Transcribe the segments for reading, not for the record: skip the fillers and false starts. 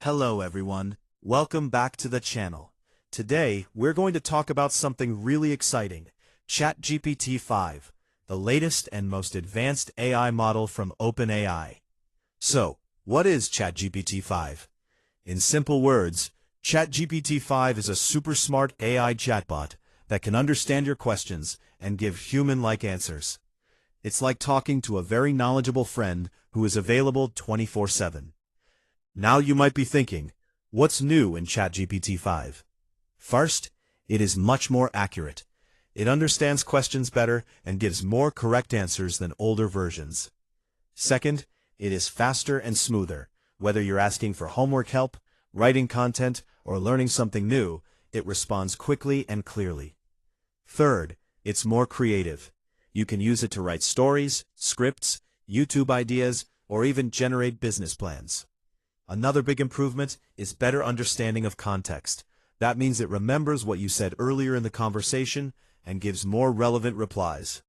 Hello everyone, welcome back to the channel. Today, we're going to talk about something really exciting, ChatGPT 5, the latest and most advanced AI model from OpenAI. So, what is ChatGPT 5? In simple words, ChatGPT 5 is a super smart AI chatbot that can understand your questions and give human-like answers. It's like talking to a very knowledgeable friend who is available 24/7. Now you might be thinking, what's new in ChatGPT 5? First, it is much more accurate. It understands questions better and gives more correct answers than older versions. Second, it is faster and smoother. Whether you're asking for homework help, writing content, or learning something new, it responds quickly and clearly. Third, it's more creative. You can use it to write stories, scripts, YouTube ideas, or even generate business plans. Another big improvement is better understanding of context. That means it remembers what you said earlier in the conversation and gives more relevant replies.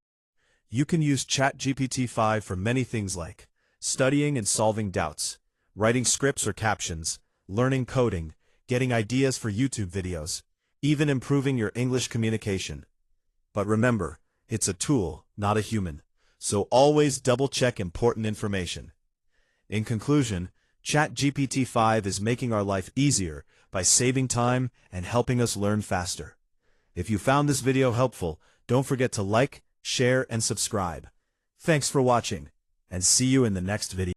You can use ChatGPT 5 for many things like studying and solving doubts, writing scripts or captions, learning coding, getting ideas for YouTube videos, even improving your English communication. But remember, it's a tool, not a human, so always double-check important information. In conclusion, ChatGPT 5 is making our life easier by saving time and helping us learn faster. If you found this video helpful, don't forget to like, share, and subscribe. Thanks for watching, and see you in the next video.